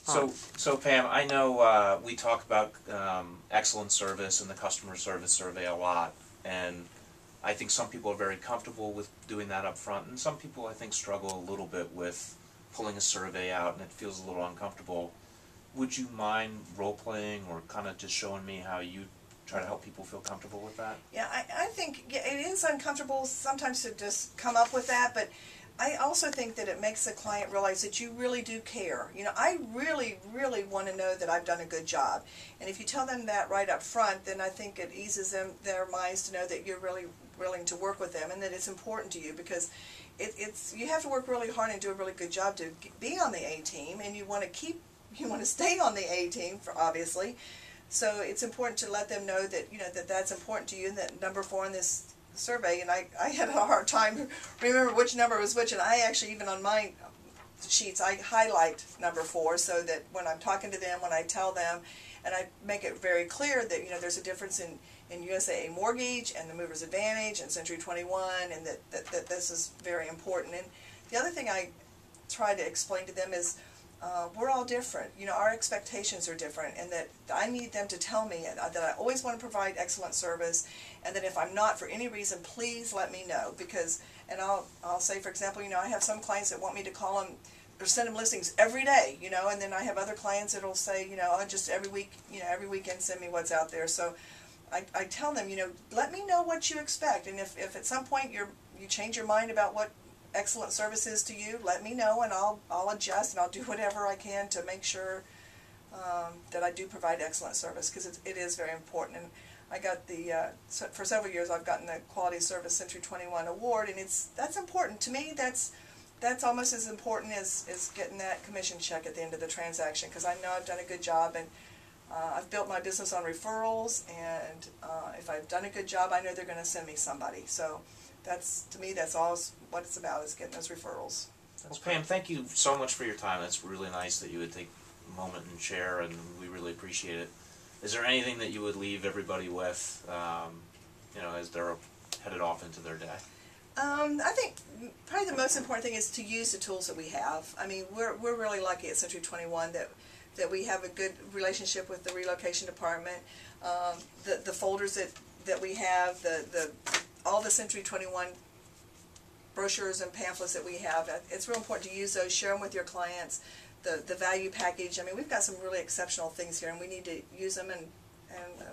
So Pam, I know we talk about excellent service and the customer service survey a lot, and I think some people are very comfortable with doing that up front, and some people I think struggle a little bit with pulling a survey out and it feels a little uncomfortable. Would you mind role-playing or kind of just showing me how you try to help people feel comfortable with that? Yeah, I think it is uncomfortable sometimes to just come up with that, but I also think that it makes the client realize that you really do care. You know, I really, really want to know that I've done a good job. And if you tell them that right up front, then I think it eases their minds to know that you're really willing to work with them and that it's important to you, because you have to work really hard and do a really good job to be on the A team, and you want to stay on the A team, obviously. So it's important to let them know that, you know, that's important to you, and that number 4 in this survey, and I had a hard time remember which number was which, and I actually, even on my sheets, I highlight number 4 so that when I'm talking to them, when I tell them, and I make it very clear that, you know, there's a difference in USAA mortgage and the Movers Advantage and Century 21, and that this is very important. And the other thing I try to explain to them is we're all different. You know, our expectations are different, and that I need them to tell me that I always want to provide excellent service, and that if I'm not for any reason, please let me know. Because, and I'll say, for example, you know, I have some clients that want me to call them or send them listings every day, you know, and then I have other clients that'll say, you know, oh, just every week, you know, every weekend send me what's out there. So I tell them, you know, let me know what you expect, and if at some point you change your mind about what excellent service is to you, let me know, and I'll adjust, and I'll do whatever I can to make sure that I do provide excellent service, because it is very important. And I got the for several years I've gotten the Quality Service Century 21 award, and that's important to me. That's almost as important as getting that commission check at the end of the transaction, because I know I've done a good job, and I've built my business on referrals, and if I've done a good job, I know they're going to send me somebody. So to me, that's all what it's about, is getting those referrals. Well, Pam, thank you so much for your time. It's really nice that you would take a moment and share, and we really appreciate it. Is there anything that you would leave everybody with, you know, as they're headed off into their day? I think probably the most important thing is to use the tools that we have. I mean, we're really lucky at Century 21 that we have a good relationship with the relocation department. The folders that we have, all the Century 21 brochures and pamphlets that we have, it's real important to use those, share them with your clients. The value package, I mean, we've got some really exceptional things here, and we need to use them and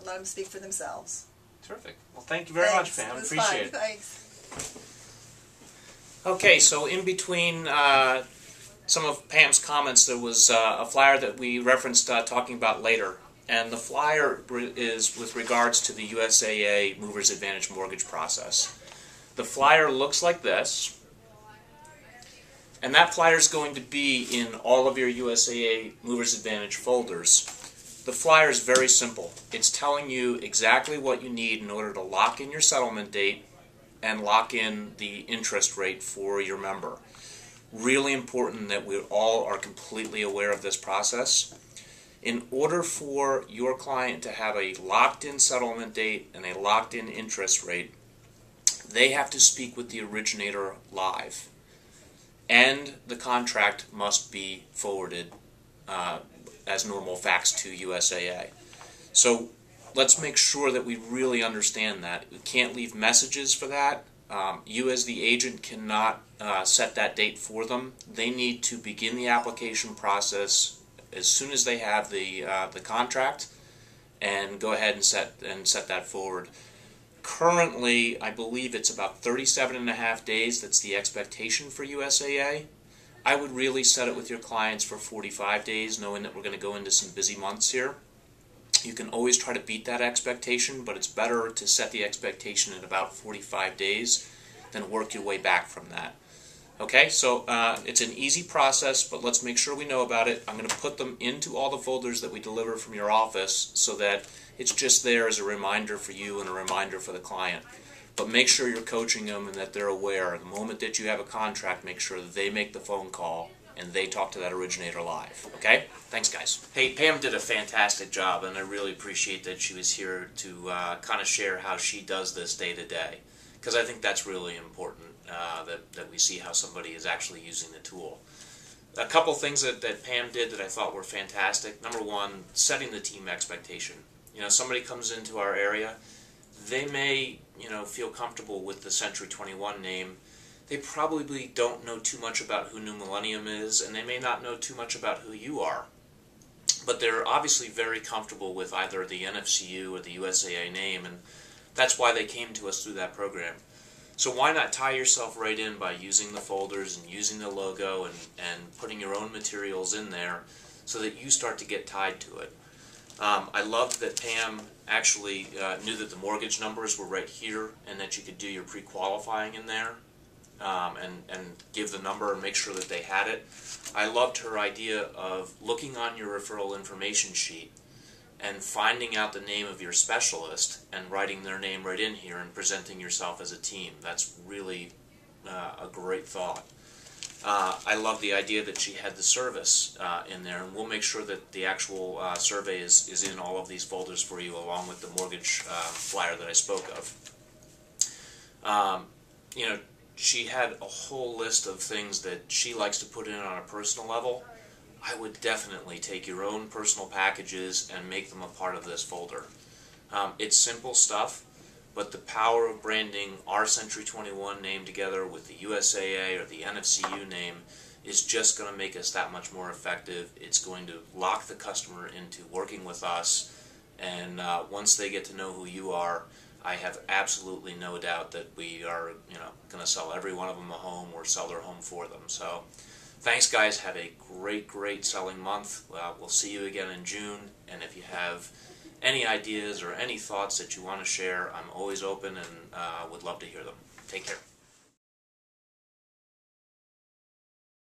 let them speak for themselves. Terrific. Well, thank you very much, Pam. Appreciate it. Thanks. Okay, so in between some of Pam's comments, there was a flyer that we referenced talking about later. And the flyer is with regards to the USAA Movers Advantage mortgage process. The flyer looks like this. And that flyer is going to be in all of your USAA Movers Advantage folders. The flyer is very simple. It's telling you exactly what you need in order to lock in your settlement date and lock in the interest rate for your member. Really important that we all are completely aware of this process. In order for your client to have a locked-in settlement date and a locked-in interest rate, they have to speak with the originator live. And the contract must be forwarded as normal fax to USAA. So let's make sure that we really understand that. We can't leave messages for that. You as the agent cannot set that date for them. They need to begin the application process as soon as they have the contract, and go ahead and set that forward. Currently, I believe it's about 37.5 days. That's the expectation for USAA. I would really set it with your clients for 45 days, knowing that we're going to go into some busy months here. You can always try to beat that expectation, but it's better to set the expectation at about 45 days than work your way back from that. Okay, so it's an easy process, but let's make sure we know about it. I'm going to put them into all the folders that we deliver from your office so that it's just there as a reminder for you and a reminder for the client. But make sure you're coaching them and that they're aware. The moment that you have a contract, make sure that they make the phone call and they talk to that originator live. Okay? Thanks, guys. Hey, Pam did a fantastic job, and I really appreciate that she was here to kind of share how she does this day to day, because I think that's really important, that we see how somebody is actually using the tool. A couple things that Pam did that I thought were fantastic. Number one, setting the team expectation. Somebody comes into our area, they may, feel comfortable with the Century 21 name. They probably don't know too much about who New Millennium is, and they may not know too much about who you are. But they're obviously very comfortable with either the NFCU or the USAA name, and that's why they came to us through that program. So why not tie yourself right in by using the folders and using the logo and putting your own materials in there so that you start to get tied to it. I loved that Pam actually knew that the mortgage numbers were right here and that you could do your pre-qualifying in there and give the number and make sure that they had it. I loved her idea of looking on your referral information sheet and finding out the name of your specialist and writing their name right in here and presenting yourself as a team. That's really a great thought. I love the idea that she had the service in there, and we'll make sure that the actual survey is in all of these folders for you, along with the mortgage flyer that I spoke of. She had a whole list of things that she likes to put in on a personal level. I would definitely take your own personal packages and make them a part of this folder. It's simple stuff, but the power of branding our Century 21 name together with the USAA or the NFCU name is just going to make us that much more effective. It's going to lock the customer into working with us, and once they get to know who you are, I have absolutely no doubt that we are going to sell every one of them a home or sell their home for them. So thanks, guys. Have a great selling month. We'll see you again in June, and if you have any ideas or any thoughts that you want to share, I'm always open and would love to hear them. Take care.